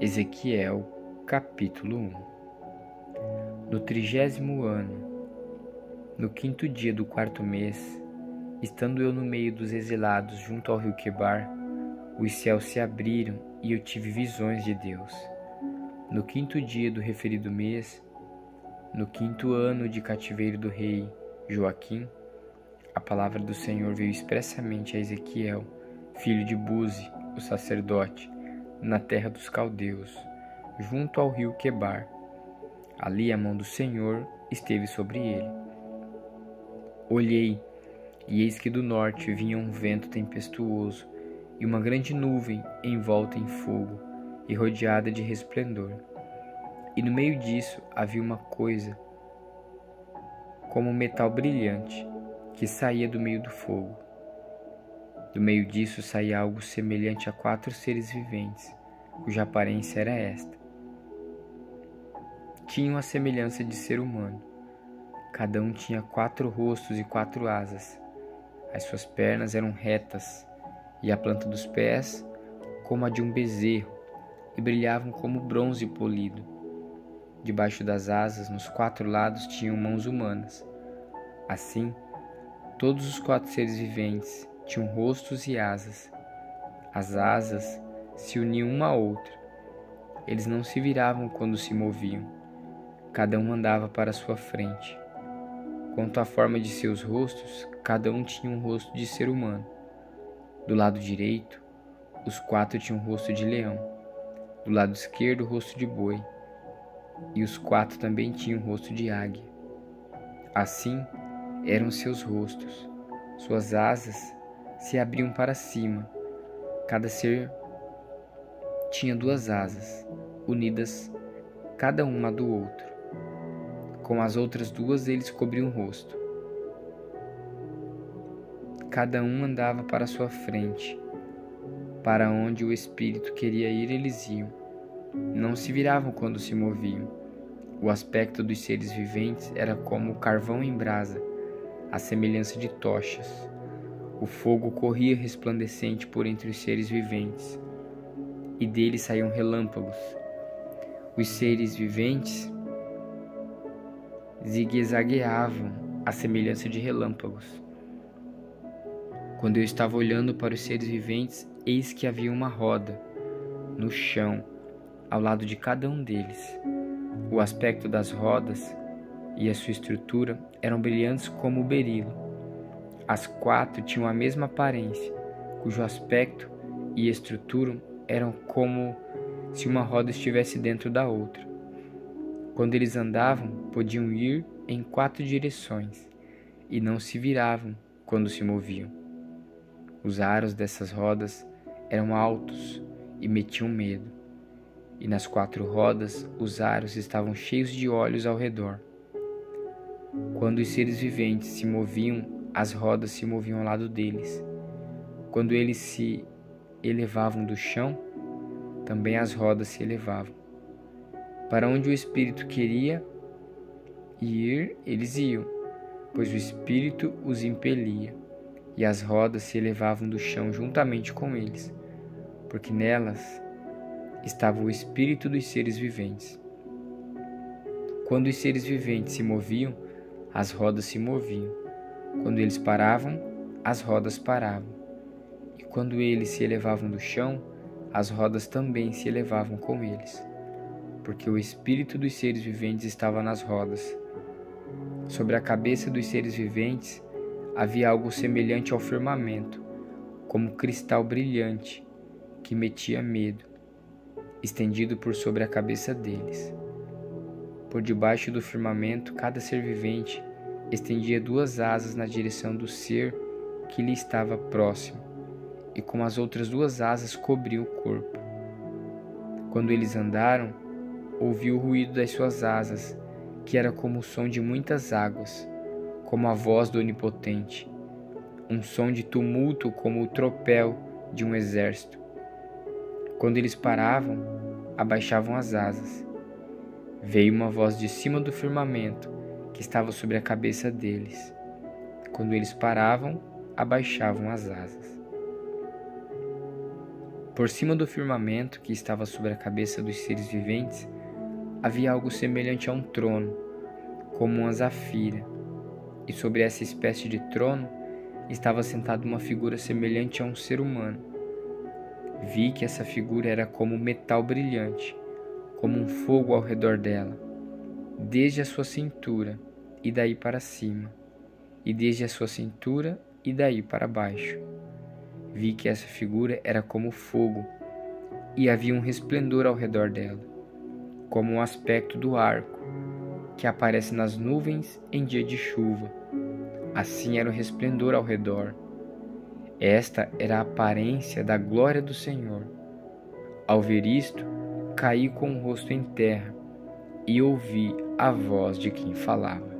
Ezequiel, capítulo 1. No 30º ano, no 5º dia do 4º mês, estando eu no meio dos exilados junto ao rio Quebar, os céus se abriram e eu tive visões de Deus. No 5º dia do referido mês, no 5º ano de cativeiro do rei Joaquim, a palavra do Senhor veio expressamente a Ezequiel, filho de Buzi, o sacerdote, na terra dos caldeus, junto ao rio Quebar. Ali a mão do Senhor esteve sobre ele. Olhei, e eis que do norte vinha um vento tempestuoso, e uma grande nuvem envolta em fogo e rodeada de resplendor. E no meio disso havia uma coisa como um metal brilhante, que saía do meio do fogo. Do meio disso saía algo semelhante a 4 seres viventes, cuja aparência era esta. Tinham a semelhança de ser humano. Cada um tinha 4 rostos e 4 asas. As suas pernas eram retas, e a planta dos pés como a de um bezerro, e brilhavam como bronze polido. Debaixo das asas, nos 4 lados, tinham mãos humanas. Assim, todos os 4 seres viventes tinham rostos e asas. As asas se uniam uma à outra. Eles não se viravam quando se moviam. Cada um andava para a sua frente. Quanto à forma de seus rostos, cada um tinha um rosto de ser humano. Do lado direito, os 4 tinham o rosto de leão. Do lado esquerdo, o rosto de boi. E os 4 também tinham o rosto de águia. Assim eram seus rostos. Suas asas se abriam para cima. Cada ser tinha 2 asas, unidas cada uma do outro. Com as outras 2 eles cobriam o rosto. Cada um andava para sua frente. Para onde o espírito queria ir, eles iam. Não se viravam quando se moviam. O aspecto dos seres viventes era como carvão em brasa, à semelhança de tochas. O fogo corria resplandecente por entre os seres viventes, e dele saíam relâmpagos. Os seres viventes zigue-zagueavam à semelhança de relâmpagos. Quando eu estava olhando para os seres viventes, eis que havia uma roda no chão, ao lado de cada um deles. O aspecto das rodas e a sua estrutura eram brilhantes como o berilo. As 4 tinham a mesma aparência, cujo aspecto e estrutura eram como se uma roda estivesse dentro da outra. Quando eles andavam, podiam ir em 4 direções, e não se viravam quando se moviam. Os aros dessas rodas eram altos e metiam medo, e nas 4 rodas os aros estavam cheios de olhos ao redor. Quando os seres viventes se moviam, as rodas se moviam ao lado deles. Quando eles se elevavam do chão, também as rodas se elevavam. Para onde o espírito queria ir, eles iam, pois o espírito os impelia, e as rodas se elevavam do chão juntamente com eles, porque nelas estava o espírito dos seres viventes. Quando os seres viventes se moviam, as rodas se moviam. Quando eles paravam, as rodas paravam. E quando eles se elevavam do chão, as rodas também se elevavam com eles, porque o espírito dos seres viventes estava nas rodas. Sobre a cabeça dos seres viventes havia algo semelhante ao firmamento, como cristal brilhante, que metia medo, estendido por sobre a cabeça deles. Por debaixo do firmamento, cada ser vivente estendia 2 asas na direção do ser que lhe estava próximo, e com as outras 2 asas cobriam o corpo. Quando eles andaram, ouvi o ruído das suas asas, que era como o som de muitas águas, como a voz do Onipotente, um som de tumulto como o tropel de um exército. Quando eles paravam, abaixavam as asas. Veio uma voz de cima do firmamento, que estava sobre a cabeça deles. Quando eles paravam, abaixavam as asas. Por cima do firmamento que estava sobre a cabeça dos seres viventes, havia algo semelhante a um trono, como uma zafira, e sobre essa espécie de trono estava sentada uma figura semelhante a um ser humano. Vi que essa figura era como metal brilhante, como um fogo ao redor dela, desde a sua cintura e daí para cima, e desde a sua cintura e daí para baixo. Vi que essa figura era como fogo, e havia um resplendor ao redor dela, como o aspecto do arco, que aparece nas nuvens em dia de chuva. Assim era o resplendor ao redor. Esta era a aparência da glória do Senhor. Ao ver isto, caí com o rosto em terra e ouvi a voz de quem falava.